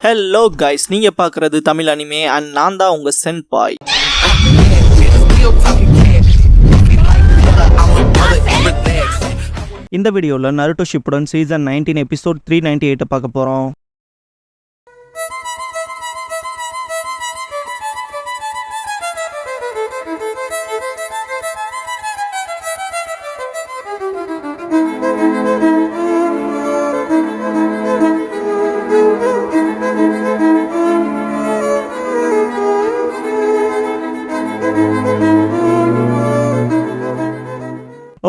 Hello guys, நீங்க பார்க்குறது Tamil anime and நான் தான் உங்க சென்பாய். இந்த வீடியோவில் நருட்டோ ஷிப்புடன் சீசன் 19 எபிசோட் 398 பார்க்க போகிறோம்.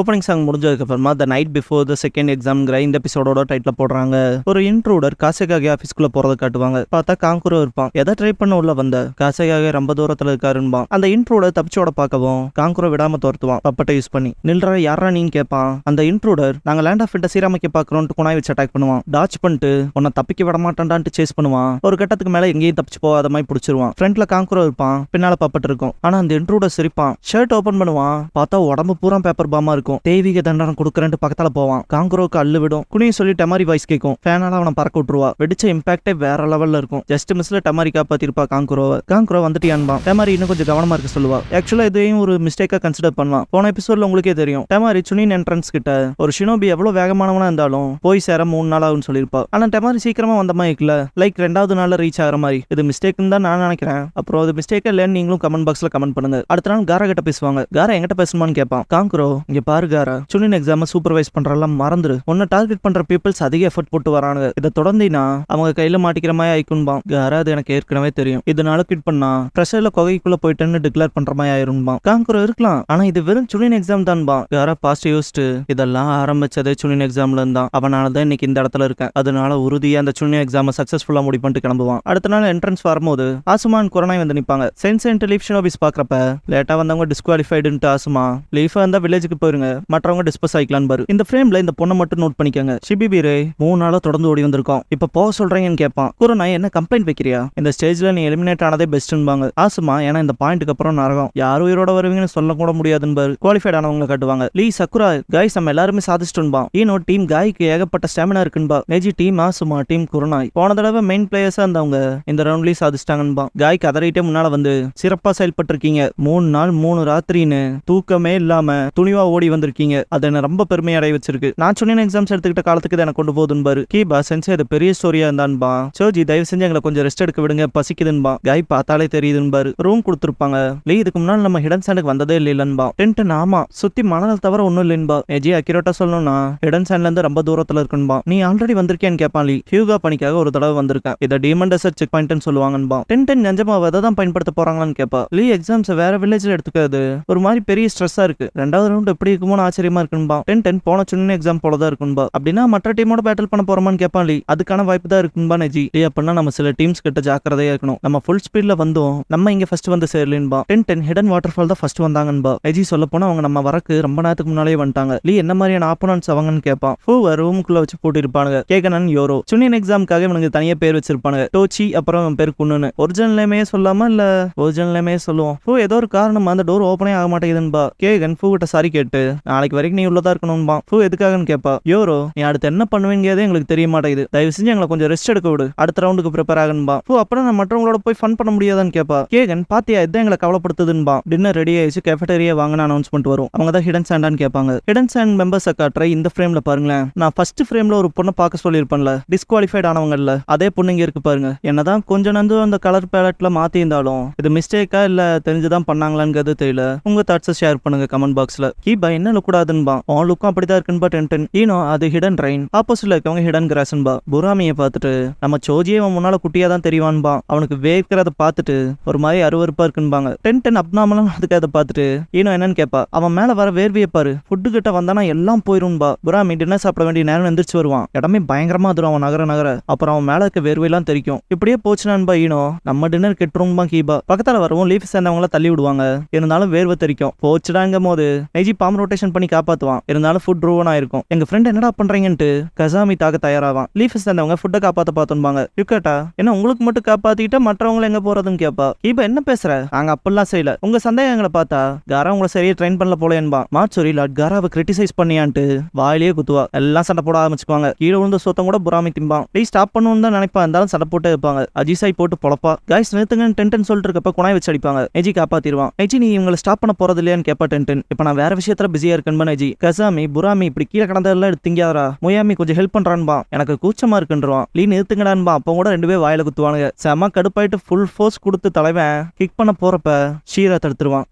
ஓப்பனிங் சாங் முடிஞ்சதுக்கப்புறமா the night before the second எக்ஸாம்ங்கிற இந்த எபிசோடோட டைட்டில் போடுறாங்க. ஒரு இன்ட்ரூடர் காசேகாகே ஆஃபீஸ்க்குள்ள போறதை காட்டுவாங்க. பார்த்தா காங்குரோ இருப்பான். எதை ட்ரை பண்ண உள்ள வந்த காசேகாகே ரொம்ப தூரத்துல இருக்காருன்பான். அந்த இன்ட்ரூடர் தப்பிச்சோட பார்க்கவும் காங்குரோ விடாம தோர்த்துவான் பப்பட்டை யூஸ் பண்ணி. நில்ற யாரா நீங்க கேட்பான். அந்த இன்ட்ரூடர் நாங்க லேண்ட் ஆஃப் ஃபேண்டசி சீரமைக்க பாக்குறோம்னு குனாய் வச்சு அட்டாக் பண்ணுவான். டாச் பண்ணிட்டு உன்னை தப்பிக்க விட மாட்டான்டான்ட்டு சேஸ் பண்ணுவான். ஒரு கட்டத்துக்கு மேல எங்கேயும் தப்பிச்சு போகாத மாதிரி பிடிச்சிருவான். ஃப்ரண்ட்ல காங்குரோ இருப்பான், பின்னால பப்பட்டு இருக்கும். ஆனா அந்த இன்ட்ரூடர் சிரிப்பான். ஷர்ட் ஓபன் பண்ணுவான். பார்த்தா உடம்பு பூரா பேப்பர் பாமா இருக்கும். தெய்வீக தண்டனை கொடுக்கறேன்ட்டு பக்கத்துல போவான். காங்குரோக்கு அள்ளு விடும். குனிய சொல்லி டமாரி வாய்ஸ் கேட்கும். ஃபேனால அவனை பறக்க விட்டுருவா. வெடிச்ச இம்பாக்டே வேற லெவல்ல இருக்கும். ஜஸ்ட் மிஸ்ல டமாரி காப்பாத்திருப்பா காங்குரோவை. காங்குரோ வந்துட்டியான்பா. டமாரி இன்னும் கொஞ்சம் கவனமா இருக்க சொல்லுவா. ஆக்சுவலா இதையும் ஒரு மிஸ்டேக்கா கன்சிடர் பண்ணலாம். போன எபிசோட்ல உங்களுக்கே தெரியும், டமாரி சுனின் என்ட்ரன்ஸ் கிட்ட ஒரு ஷினோபி எவ்வளவு வேகமானவனா இருந்தாலும் போய் சேர 3 நாள் ஆகும்னு சொல்லியிருப்பா. ஆனா டமாரி சீக்கிரமா வந்த மாதிரி இருக்குல்ல, லைக் 2வது நாள்ல ரீச் ஆகிற மாதிரி. இது மிஸ்டேக்னு தான் நான் நினைக்கிறேன். அப்புறம் அது மிஸ்டேக்கா இல்லைன்னு நீங்களும் கமெண்ட் பாக்ஸ்ல கமெண்ட் பண்ணுங்க. அடுத்த நாள் காரா கிட்ட பேசுவாங்க. காரா எங்கிட்ட பேசணுமான்னு கேட்பான். காங்குரோ இங்க பாரு காரா, சுனின் எக்ஸாம் சூப்பர்வைஸ் பண்றலாம் மறந்துரு. உன்னை டார்கெட் பண்ற பீப்பிள்ஸ் அதிக எஃபர்ட் போட்டு வரானுங்க. இதை தொடர்ந்தீனா அவங்க கையில மாட்டிக்கிற மாதிரி ஆயிக்கும்பான். காரா அது எனக்கு ஏற்கனவே தெரியும். இதனால கிட் பண்ணா பிரஷர்ல கொகைக்குள்ள போயிட்டேன்னு டிக்ளேர் பண்ற மாதிரி ஆயிரும்பான். காங்குரோ இருக்கலாம், ஆனா இது வெறும் சுனின் எக்ஸாம் தான்பான். காரா பாஸ்ட் யோசிச்சு இதெல்லாம் ஆரம்பிச்சதே சுனின் எக்ஸாம்ல இருந்தான். அவனாலதான் இன்னைக்கு இந்த இடத்துல இருக்கேன். அதனால உறுதியா அந்த சுனின் எக்ஸாம் சக்சஸ்ஃபுல்லா முடி பண்ணிட்டு கிளம்புவான். அடுத்த நாள் என்ட்ரன்ஸ் வரும்போது ஆசுமான் குரணாய் வந்து நிப்பாங்க. சென்சென்ட் லீஃப் ஷினோபிஸ் பாக்குறப்ப லேட்டா வந்தவங்க டிஸ்குவாலிஃபைடுன்ட்டு ஆசுமா லீஃபா இருந்தா வில்லேஜுக்கு போயிருங்க, மற்றவங்க டிஸ்போஸ் ஆயிக்கலாம் பாரு. இந்த ஃப்ரேம்ல இந்த பொண்ணை மட்டும் நோட் பண்ணிக்கங்க. ஷிபிபிரே 3 நாளா தொடர்ந்து ஓடி வந்திருக்கோம். இப்ப போக சொல்றேன்னு கேட்பான். குரணாய் என்ன கம்ப்ளைண்ட் வைக்கிறியா? இந்த ஸ்டேஜ்ல நீ எலிமினேட் ஆனதே பெஸ்ட்பாங்க ஆசுமா. ஏன்னா இந்த பாயிண்ட்டுக்கு அப்புறம் நரகம், யாரும் உயிரோட வருவீங்கன்னு சொல்ல கூட முடியாதுன்னு குவாலிஃபைட் ஆனவங்களை காட்டுவாங்க. லீ சக்குரா காய்ஸ் நம்ம எல்லாருமே சாதிச்சிட்டுன்பா. ஈனோ டீம் காய்க்கு ஏகப்பட்ட ஸ்டாமினா இருக்குன்பா. நெஜி டீம் ஆசுமா டீம் குரணாய் போன தடவை மெயின் பிளேயர்ஸா இருந்தவங்க இந்த ரவுண்ட்லயே சாதிச்சிட்டாங்கன்பா. காய் கதறிட்டே முன்னால வந்து சிறப்பா செயல்பட்டு இருக்கீங்க. 3 நாள் 3 ராத்திரின்னு தூக்கமே இல்லாம துணிவா ஓடி வந்திருக்கீங்க. அது என்ன ரொம்ப பெருமை அடைய வச்சிருக்கு. நான் சுனின் எக்ஸாம்ஸ் எடுத்துக்கிட்ட காலத்துக்கு எனக்கு கொண்டு போகுதுன்பாரு. கீபா சென்சே அது பெரிய ஸ்டோரியா இருந்தான்பா. சோஜி தயவு செஞ்சு எங்களை கொஞ்சம் ரெஸ்ட் எடுக்க விடுங்க, பசிக்குதுன்பா. காய் பார்த்தாலே தெரியுதுன்பாரு. ரூம் கொடுத்துருப்பாங்க. லீ இதுக்கு முன்னாடி நம்ம ஹிடன் சாண்டுக்கு வந்ததே இல்லைன்பா. டென்டன் ஆமா சுத்தி மணல் தவிர ஒன்னும் இல்லைன்பா. எஜி அக்யூரேட்டா சொல்லணும்னா ஹிடன் சாண்ட்ல இருந்து ரொம்ப தூரத்துல இருக்குன்பா. நீ ஆல்ரெடி வந்திருக்கேன்னு கேட்பான். லீ ஹியூகா பணிக்காக ஒரு தடவை வந்திருக்கேன். இதை டீமன் டெசர்ட் செக் பாயிண்ட்னு சொல்லுவாங்கன்பா. டென்டன் நிஜமா அதை தான் பயன்படுத்த போறாங்களான்னு கேட்பா. லீ எக்ஸாம்ஸ் வேற வில்லேஜ்ல எடுத்துக்காது ஒரு மாதிரி பெரிய ஸ்ட்ரெஸ்ஸா இருக்கு. 2வது ரவுண்ட் எப்படி இருக்குமோன்னு ஆச்சரியமா இருக்குன்பா. டென்டன் போன சுனின் எக்ஸாம் போலதான் இருக்குன்பா. அப்படின்னா மற்ற டீமோட பேட்டில் பண்ண போறோமான்னு கேட்பான். லீ அதுக்கான வாய்ப்பு தான் இருக்குன்பா. நெஜி லீ அப்படின்னா நம்ம சில டீம்ஸ் கிட்ட ஜாக்கிரதையா இருக்கணும். நம்ம ஃபுல் ஸ்பீட்ல வந்தோம், நம்ம இங்க ஃபர்ஸ்ட் வந்து சேரலின்பா. டென்டன் ஹிடன் வாட்டர் ஃபால் தான் ஃபர்ஸ்ட் வந்தாங்கன்பா. நெஜி சொல்ல போனா அவங்க நம்ம வரக்கு ரொம்ப நேரத்துக்கு முன்னாலே வந்துட்டாங்க. லீ என்ன மாதிரியான ஆப்போனன்ட்ஸ் அவங்கன்னு கேட்பான். ஃபூவை ரூமுக்குள்ள வச்சு போட்டு இருப்பானுங்க. கேகனன் யோரோ சுனின் எக்ஸாமுக்காக இவனுக்கு தனியா பேர் வச்சிருப்பானுங்க. டோச்சி அப்புறம் அவன் பேர் குன்னுன்னு. ஒரிஜினல் சொல்லாம இல்ல ஒரிஜினல் சொல்லுவோம். ஃபூ ஏதோ ஒரு காரணம் அந்த டோர் ஓப்பனே ஆக மாட்டேங்குதுன்பா. கேகன் ஃபூ கிட்ட சாரி கேட்டு நாளைக்கு வரைக்கும் நீ உள்ளதா இருக்கணும்பா. ஃபூ எதுக்காகன்னு கேட்பா. யோரோ நீ அடுத்து என்ன பண்ணுவீங்கிறதே எங்களுக்கு தெரிய மாட்டேங்குது, தயவு செஞ்சு எங்களை கொஞ்சம் ரெஸ்ட் எடுக்க விடு, அடுத்த ரவுண்டுக்கு ப்ரிப்பேர் ஆகணும்பா. ஃபூ அப்புறம் நான் மற்றவங்களோட போய் ஃபன் பண்ண முடியாதான்னு கேட்பா. கேகன் பாத்தியா இதான் எங்களை கவலைப்படுத்துதுன்பா. டின்னர் ரெடி ஆயிடுச்சு, கேஃபேட்டரியா வாங்கன்னு அனௌன்ஸ்மெண்ட் வரும். அவங்க தான் ஹிடன் சாண்டான்னு கேட்பாங்க. ஹிடன் சாண்ட் மெம்பர்ஸை காட்டுற இந்த ஃப்ரேம்ல பாருங்களேன். நான் ஃபர்ஸ்ட் ஃப்ரேம்ல ஒரு பொண்ணை பார்க்க சொல்லியிருப்பேன்ல, டிஸ்குவாலிஃபைட் ஆனவங்கல்ல, அதே பொண்ணு இங்க இருக்கு பாருங்க. என்னதான் கொஞ்சம் நந்து அந்த கலர் பேலட்ல மாத்தி இருந்தாலும் இது மிஸ்டேக்கா இல்ல தெரிஞ்சுதான் பண்ணாங்களான்னு தெரியல. உங்க தாட்ஸை ஷேர் பண்ணுங்க கமெண்ட் பாக்ஸ்ல. கீபா என்ன கூடாதுன்பா. உன் லுக்கும் அப்படிதான் இருக்குன்பா. டென்டன் ஈனோ அது ஹிடன் ரைன், ஆப்போசிட்ல இருக்கவங்க ஹிடன் கிராஸ்ன்பா. புராமியை பார்த்துட்டு நம்ம சோஜியே அவன் முன்னால குட்டியா தான் தெரியுவான்பா. அவனுக்கு வேர்க்கிறத பார்த்துட்டு ஒரு மாதிரி அருவருப்பா இருக்குன்பாங்க. டென்டன் அப்நார்மலா அதுக்கு அதை பார்த்துட்டு ஈனோ என்னன்னு கேட்பா. அவன் மேல வர வேர்வியை பாரு, ஃபுட்டு கிட்ட வந்தானா எல்லாம் போயிரும்பா. புராமி டின்னர் சாப்பிட வேண்டிய நேரம் எந்திரிச்சு வருவான். இடமே பயங்கரமா அதிரும் அவன் நகர. அப்புறம் அவன் மேல இருக்க வேர்வையெல்லாம் தெரிக்கும். இப்படியே போச்சுனான்பா ஈனோ நம்ம டின்னர் கெட்டுரும்பா. கீபா பக்கத்துல வரவும் லீஃப் சேர்ந்தவங்கள தள்ளி விடுவாங்க. இருந்தாலும் வேர்வை தெரிக்கும். போச்சுடாங்கும் போது நெஜி பாம்ரோட்ட டிரான்ஸ்போர்டேஷன் பண்ணி காப்பாத்துவான். இருந்தாலும் ஃபுட் ரூவன் ஆயிருக்கும். எங்க ஃப்ரெண்ட் என்னடா பண்றீங்கன்ட்டு கசாமி தாக்க தயாராவான். லீஃபஸ் சேர்ந்தவங்க ஃபுட்டை காப்பாத்த பார்த்துப்பாங்க. யுக்கட்டா என்ன உங்களுக்கு மட்டும் காப்பாத்திட்டா மற்றவங்களை எங்க போறதுன்னு கேப்பா. இப்ப என்ன பேசுற? நாங்க அப்பெல்லாம் செய்யல. உங்க சந்தேகங்களை பார்த்தா காரா உங்களை சரியா ட்ரெயின் பண்ணல போல என்பா. மாச்சோரி லாட் காராவை கிரிட்டிசைஸ் பண்ணியான்ட்டு வாயிலேயே குத்துவா. எல்லாம் சண்டை போட ஆரம்பிச்சுக்குவாங்க. கீழே விழுந்த சொத்தம் கூட புறாமி திம்பான். ப்ளீஸ் ஸ்டாப் பண்ணணும்னு தான் நினைப்பா. இருந்தாலும் சண்டை போட்டே இருப்பாங்க. அஜிசாய் போட்டு பொழப்பா. காய்ஸ் நிறுத்துங்கன்னு டென்டன் சொல்லிட்டு இருக்கப்ப குணாய் வச்சு அடிப்பாங்க. நெஜி காப்பாத்திடுவான். நெஜி நீ இவங்களை ஸ்டாப் பண்ண போறது இல்லையான்னு கேப்பா டென்டன். இப்ப நான் வேற விஷயத்துல பிஸியா இருக்கேன்பா நெஜி. கசாமி புராமி இப்படி கீழே கடந்ததெல்லாம் எடுத்து திங்காதரா. முயாமி கொஞ்சம் ஹெல்ப் பண்றான்பா. எனக்கு கூச்சமா இருக்குன்றான். லீ நிறுத்துங்கடான்பா. அப்ப கூட ரெண்டு பேர் வாயில குத்துவானுங்க. செம கடுப்பாயிட்டு ஃபுல் ஃபோர்ஸ் கொடுத்து தலைவன் கிக் பண்ண போறப்ப ஷீரா தடுத்துருவான்.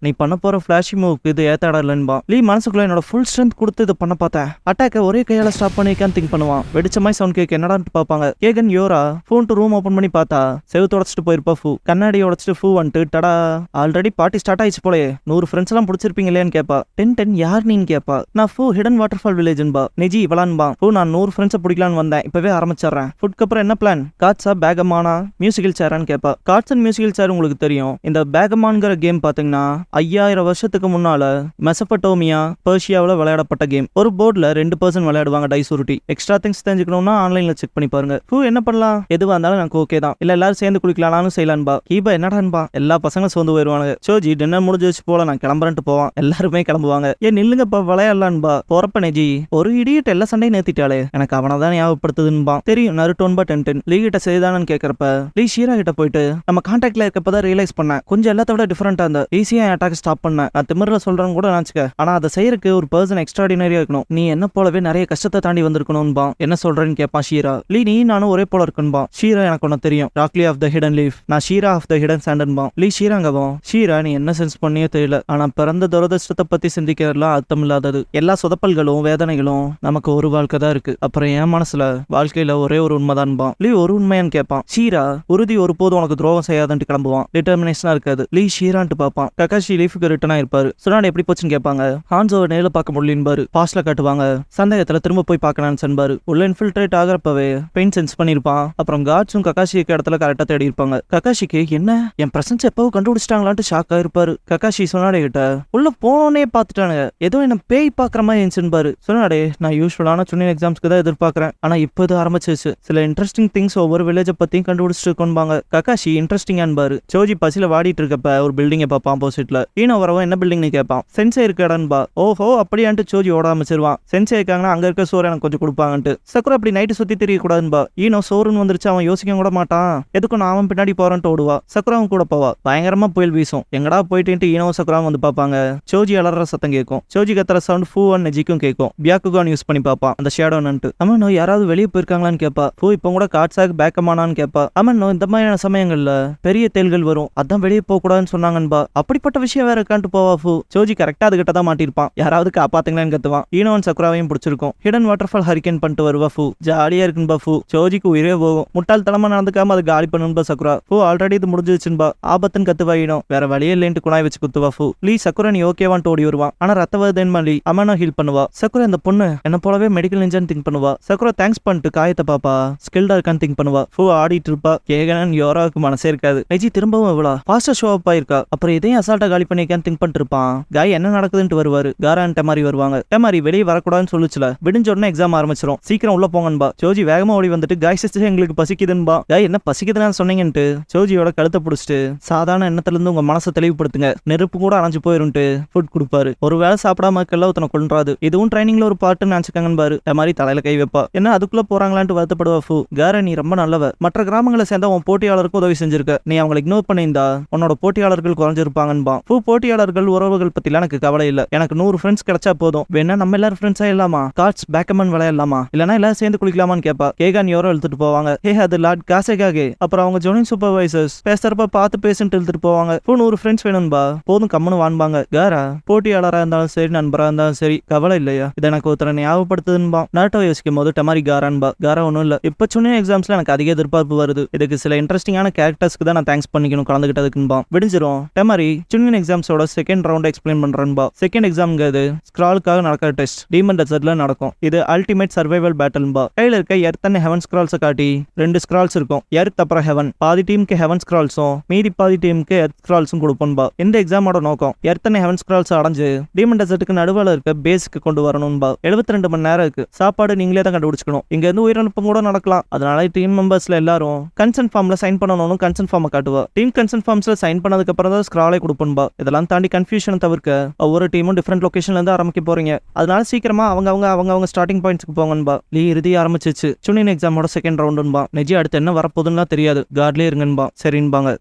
நீ பண்ண போற ஃபிளாஷி மூவ்க்கு இது ஏத்தாடா இல்லன்பா. லீ மனசுக்குள்ள என்னோட ஃபுல் ஸ்ட்ரென்த் கொடுத்து இது பண்ண பார்த்தேன். அட்டாக்க ஒரே கையால ஸ்டாப் பண்ணிக்கான்னு திங்க் பண்ணுவான். வெடிச்ச மாதிரி சவுண்ட் கேக் என்னடான்னு பாப்பாங்க. கேகன் யோரா ஃபோன் டு ரூம் ஓபன் பண்ணி பார்த்தா செவுத்து உடச்சிட்டு போயிருப்பா ஃபூ. கண்ணாடி உடச்சிட்டு ஃபூ வந்துட்டு டடா ஆல்ரெடி பார்ட்டி ஸ்டார்ட் ஆயிடுச்சு போலயே. 100 ஃப்ரெண்ட்ஸ் எல்லாம் பிடிச்சிருப்பீங்க இல்லையான்னு கேப்பா. டென் யார் நீன்னு கேப்பா. நான் ஃபூ ஹிடன் வாட்டர்ஃபால் வில்லேஜ்ன்பா. நெஜி இவளான்பா. ஃபூ நான் 100 ஃப்ரெண்ட்ஸை பிடிக்கலான்னு வந்தேன். இப்பவே ஆரம்பிச்சிடுறேன். ஃபுட்க்கு அப்புறம் என்ன பிளான்? காட்ஸா பேகமானா மியூசிக்கல் சேரான்னு கேப்பா. காட்ஸ் அண்ட் மியூசிக்கல் சேர் உங்களுக்கு தெரியும். இந்த பேகமான்ங்கிற கேம் பாத்தீங்கன்னா 5000 வருஷத்துக்கு முன்னால மெசபடோமியா பர்ஷியாவில் விளையாடப்பட்ட கேம். ஒரு போர்டுல 2 பர்சன் விளையாடுவாங்க டைஸ் உருட்டி. எக்ஸ்ட்ரா திங்ஸ் தெரிஞ்சுக்கணும்னா ஆன்லைன்ல செக் பண்ணி பாருங்க. ஃபூ என்ன பண்ணலாம்? எதுவா இருந்தாலும் எனக்கு ஓகே தான். இல்ல எல்லாரும் சேர்ந்து குளிக்கலாம்னு செய்யலான்பா. கீபா என்னடான்பா. எல்லா பசங்களும் சோர்ந்து போயிருவாங்க. சோஜி டின்னர் முடிஞ்சு வச்சு போல நான் கிளம்புறேன்ட்டு போவான். எல்லாருமே கிளம்புவாங்க. ஏன் நில்லுங்கப்பா விளையாடலான்பா. போறப்ப நெஜி ஒரு இடியிட்ட எல்லா சண்டையும் நேத்திட்டாலே எனக்கு அவனை தான் ஞாபகப்படுத்துதுன்பா. தெரியும் நருட்டோன்பா டென்டன். லீ கிட்ட செய்தானு கேட்கறப்ப லீ ஷீரா கிட்ட போயிட்டு நம்ம கான்டாக்ட்ல இருக்கப்பதான் ரியலைஸ் பண்ணேன் கொஞ்சம் எல்லாத்த விட டிஃபரெண்டா இருந்த ஈஸியா அட்டாக் ஸ்டாப் பண்ண. நான் திமிர்ல சொல்றேன்னு கூட நினைச்சுக்க. ஆனா அதை செய்யறதுக்கு ஒரு பர்சன் எக்ஸ்ட்ராடினரியா இருக்கணும். நீ என்ன போலவே நிறைய கஷ்டத்தை தாண்டி வந்திருக்கணும்பா. என்ன சொல்றேன்னு கேட்பான் ஷீரா. லீ நீ நானும் ஒரே போல இருக்குன்பா. ஷீரா எனக்கு ஒன்னு தெரியும். ராக்லி ஆஃப் த ஹிடன் லீஃப். நான் ஷீரா ஆஃப் த ஹிடன் சாண்டன்பா. லீ ஷீராங்கவும் ஷீரா நீ என்ன சென்ஸ் பண்ணியே தெரியல. ஆனா பிறந்த துரதிருஷ்டத்தை பத்தி சிந்திக்கிறதுலாம் அர்த்தம் இல்லாதது. எல்லா சொதப்பல்களும் வேதனைகளும் நமக்கு ஒரு வாழ்க்கை தான் இருக்கு. அப்புறம் என் மனசுல வாழ்க்கையில ஒரே ஒரு உண்மைதான்பா. லீ ஒரு உண்மையான்னு கேட்பான். ஷீரா உறுதி ஒருபோதும் உனக்கு துரோகம் செய்யாதுன்னு கிளம்புவான். டிட்டர்மினேஷனா இருக்காது. லீ ஷீரான்ட்டு பாப்பான். Kakashi லீஃபுக்கு return ஆயிருப்பாரு. சுனாட் எப்படி போச்சுன்னு கேட்பாங்க. ஹான்சோவை நேரில் பார்க்க முடியலன்பாரு. பாஸ்ட்ல காட்டுவாங்க. சந்தேகத்துல திரும்ப போய் பார்க்கலான்னு சொன்பாரு. உள்ள இன்ஃபில்ட்ரேட் ஆகிறப்பவே பெயின் சென்ஸ் பண்ணிருப்பான். அப்புறம் காட்ஸும் ககாஷிக்கு இடத்துல கரெக்டா தேடி இருப்பாங்க. ககாஷிக்கு என்ன என் பிரசன்ஸ் எப்பவும் கண்டுபிடிச்சிட்டாங்களான்ட்டு ஷாக் ஆயிருப்பாரு. ககாஷி சுனாடே கிட்ட உள்ள போனோன்னே பார்த்துட்டானுங்க. ஏதோ என்ன பேய் பாக்குற மாதிரி இருந்துச்சுன்பாரு. சுனாடே நான் யூஸ்வலான சுனின் எக்ஸாம்ஸ்க்கு தான் எதிர்பார்க்கறேன். ஆனா இப்போ இது ஆரம்பிச்சிருச்சு. சில இன்ட்ரெஸ்டிங் திங்ஸ் ஒவ்வொரு வில்லேஜை பத்தியும் கண்டுபிடிச்சிட்டு இருக்கோம்பாங்க. ககாஷி இன்ட்ரெஸ்டிங்கான்பாரு. சோஜி பசில வாடிட்டு இருக்கப்ப ஒரு பில்டிங்கை பார்ப்பான் ஆப்போசிட்ல. ஈனோ வரவன் என்ன பில்டிங்னு கேட்பான். சென்சே இருக்கடான்பா. ஓஹோ அப்படியான்ட்டு சோஜி ஓட ஆரம்பிச்சிருவான். சென்சே இருக்காங்கன்னா அங்க இருக்க சோறு எனக்கு கொஞ்சம் கொடுப்பாங்கன்ட்டு. சக்குரா அப்படி நைட்டு சுத்தி தெரிய கூடாதுன்பா. ஈனோ சோறுன்னு வந்துருச்சு அவன் யோசிக்க கூட மாட்டான். எதுக்கும் நான் அவன் பின்னாடி போறேன்ட்டு ஓடுவா. சக்குராவும் கூட போவா. பயங்கரமா புயல் வீசும். எங்கடா போயிட்டு ஈனோ சக்குராவும் வந்து பார்ப்பாங்க. சோஜி அலற சத்தம் கேட்கும். சோஜி கத்துற சவுண்ட் ஃபூ அண்ட் நெஜிக்கும் கேட்கும். பியாக்குகான் யூஸ் பண்ணி பார்ப்பான் அந்த ஷேடோன்னு. அமனோ யாராவது வெளியே போயிருக்காங்களான்னு கேட்பா. ஃபூ இப்போ கூட காட்ஸாக்கு பேக்கமானான்னு கேட்பா. அமனோ இந்த மாதிரியான சமயங்கள்ல பெரிய தேல்கள் வரும் அதான் வெளியே போக கூடாதுன்னு சொன்னாங்கன்பா. அப்படிப்பட்ட விஷயம் வேற இருக்கான்ட்டு போவா ஃபூ. சோஜி கரெக்டா அதுகிட்ட தான் மாட்டிருப்பான். யாராவது காப்பாத்துங்களான்னு கத்துவான். ஈனோன் சக்குராவையும் பிடிச்சிருக்கும். ஹிடன் வாட்டர்ஃபால் ஹரிக்கேன் பண்ணிட்டு வருவா ஃபூ. ஜாலியா இருக்குன்பா ஃபூ. சோஜிக்கு உயிரே போகும். முட்டாள் தனமா நடந்துக்காம அது காலி பண்ணுன்பா சக்குரா. ஃபூ ஆல்ரெடி இது முடிஞ்சிருச்சுன்பா. ஆபத்துன்னு கத்துவா ஈனோ. வேற வழியே இல்லைன்ட்டு குணாய் வச்சு குத்துவா ஃபூ. லீ சக்குரா நீ ஓகேவான்ட்டு ஓடி வருவான். ஆனா ரத்த வருதுன்னு லீ அமனோ ஹீல் பண்ணுவா. சக்குரா இந்த பொண்ணு என்ன போலவே மெடிக்கல் இன்ஜின் திங்க் பண்ணுவா. சக்குரா தேங்க்ஸ் பண்ணிட்டு காயத்தை பாப்பா. ஸ்கில்டா இருக்கான்னு திங்க் பண்ணுவா. ஃபூ ஆடிட்டு இருப்பா. கேகனன் யோராவுக்கு மனசே இருக்காது. நெஜி திரும்பவும் இவ்வளா ஃபாஸ்டா ஷோ அப் ஆயிருக்கா. அப்புறம் இதையும் அசால்ட்டா காலி பண்ணிக்கான்னு திங்க் பண்ணிட்டு இருப்பான். காய் என்ன நடக்குதுன்னு வருவாரு. காரான் டெமாரி வருவாங்க. டெமாரி வெளியே வரக்கூடாதுன்னு சொல்லுச்சுல. விடிஞ்ச உடனே எக்ஸாம் ஆரம்பிச்சிடும். சீக்கிரம் உள்ள போங்கன்பா. சோஜி வேகமா ஓடி வந்துட்டு காய் சிஸ்டர் எங்களுக்கு பசிக்குதுன்பா. காய் என்ன பசிக்குதுன்னு சொன்னீங்கன்ட்டு சோஜியோட கழுத்தை பிடிச்சிட்டு சாதாரண எண்ணத்துல இருந்து உங்க மனசை தெளிவுபடுத்துங்க. நெருப்பு கூட அணைஞ்சு போயிருன்ட்டு ஃபுட் கொடுப்பாரு. ஒரு வேளை சாப்பிடாம இருக்கெல்லாம் ஒருத்தனை கொள்றாது. இதுவும் ட்ரைனிங்ல ஒரு பார்ட்டுன்னு நினைச்சுக்காங்கன்பாரு. டெமாரி தலையில கை வைப்பா. என்ன அதுக்குள்ள போறாங்களான்ட்டு வருத்தப்படுவா ஃபூ. காரா நீ ரொம்ப நல்லவ. மற்ற கிராமங்களை சேர்ந்த உன் போட்டியாளருக்கு உதவி செஞ்சிருக்க. நீ அவங்களை இக்னோர் பண்ணியிருந்தா உன்னோட போட்டியாளர்கள் குறைஞ்சிருப்பாங்கன்பா. ஃபூ போட்டியாளர்கள் உறவுகள் பத்திலாம் எனக்கு கவலை இல்ல. எனக்கு 100 ஃப்ரெண்ட்ஸ் கிடைச்சா போதும். வேணா நம்ம எல்லாரும் ஃப்ரெண்ட்ஸா இல்லாமா கார்ட்ஸ் பேக்கமன் விளையாடலாமா இல்லனா எல்லாரும் சேர்ந்து குளிக்கலாமான்னு கேப்பா. கேகான் யோரோ இழுத்துட்டு போவாங்க. ஹே அது லார்ட் காசேகாகே. அப்புறம் அவங்க ஜோனிங் சூப்பர்வைசர்ஸ் பேசுறப்ப பார்த்து பேசிட்டு இழுத்துட்டு போவாங்க. ஃபூ 100 ஃப்ரெண்ட்ஸ் வேணும்பா. போதும் கம்முன்னு வான்பாங்க. காரா போட்டியாளரா இருந்தாலும் சரி நண்பரா இருந்தாலும் சரி கவலை இல்லையா இது எனக்கு ஒருத்தர ஞாபகப்படுத்துதுன்பா. நாட்டோ யோசிக்கும் போது டெமாரி காரான்பா. காரா ஒன்றும் இல்ல. இப்ப சொன்ன எக்ஸாம்ஸ்ல எனக்கு அதிக எதிர்பார்ப்பு வருது. இதுக்கு சில இன்ட்ரெஸ்டிங்கான கேரக்டர்ஸ்க்கு தான் நான் தேங்க்ஸ் பண்ணிக்கணும் கலந்துகிட்டதுக்குன்பா. விடிஞ்சிரும். டெமாரி சின்ன எக்ஸாம்ஸோட செகண்ட் ரவுண்ட் எக்ஸ்பிளைன் பண்றேன்பா. செகண்ட் எக்ஸாம்ங்கிறது ஸ்க்ராலுக்காக நடக்கிற டெஸ்ட். டீமன் டெசர்ட்ல நடக்கும். இது அல்டிமேட் சர்வைவல் பேட்டில்பா. கையில இருக்க எர்த் அண்ட் ஹெவன் ஸ்க்ரால்ஸை காட்டி 2 ஸ்க்ரால்ஸ் இருக்கும். எர்த் அப்புறம் ஹெவன். பாதி டீமுக்கு ஹெவன் ஸ்க்ரால்ஸும் மீதி பாதி டீமுக்கு எர்த் ஸ்க்ரால்ஸும் கொடுப்போம்பா. இந்த எக்ஸாமோட நோக்கம் எர்த் அண்ட் ஹெவன் ஸ்க்ரால்ஸ் அடைஞ்சு டீமன் டெசர்ட்டுக்கு நடுவில் இருக்க பேஸ்க்கு கொண்டு வரணும்பா. 72 மணி நேரம் இருக்கு. சாப்பாடு நீங்களே தான் கண்டுபிடிச்சிக்கணும். இங்க இருந்து உயிரிழப்பும் கூட நடக்கலாம். அதனால டீம் மெம்பர்ஸ்ல எல்லாரும் கன்சென்ட் ஃபார்ம்ல சைன் பண்ணணும்னு கன்சென்ட் ஃபார்மை காட்டுவா. டீம் கன்சென்ட் ஃபார்ம்ஸ்ல சைன் பண்ணதுக்கு அப்புறம் தான் ஸ்க்ராலை கொடுப்போம்பா. இதெல்லாம் தாண்டி கன்ஃபியூஷன் தவிர்க்க ஒவ்வொரு டீமும் டிஃப்ரெண்ட் லொகேஷன்ல இருந்து ஆரம்பிக்க போறீங்க. அதனால சீக்கிரமா அவங்க ஸ்டார்டிங் பாயிண்ட்ஸ்க்கு போங்கன்பா. லீ இறுதி ஆரம்பிச்சிச்சு. சுனின் எக்ஸாமோட செகண்ட் ரவுண்டுன்பா. நெஜி அடுத்து என்ன வரப்போகுதுன்னா தெரியாது. கார்ட்லயே இருங்கன்பா. சரின்பாங்க.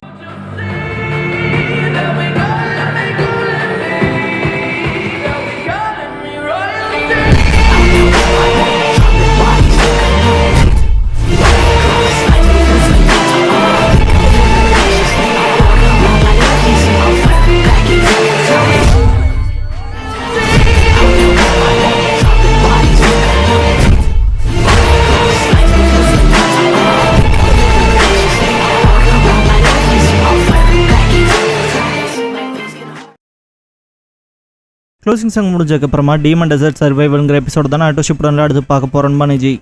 க்ளோசிங் சாங் முடிஞ்சதுக்கு அப்புறமா டீமன் டெசர்ட் சர்வைவல்ங்கிற எபிசோட் தான் நான் ஷிப்டன்ல அடுத்து பார்க்க போறேன்பா. நெஜி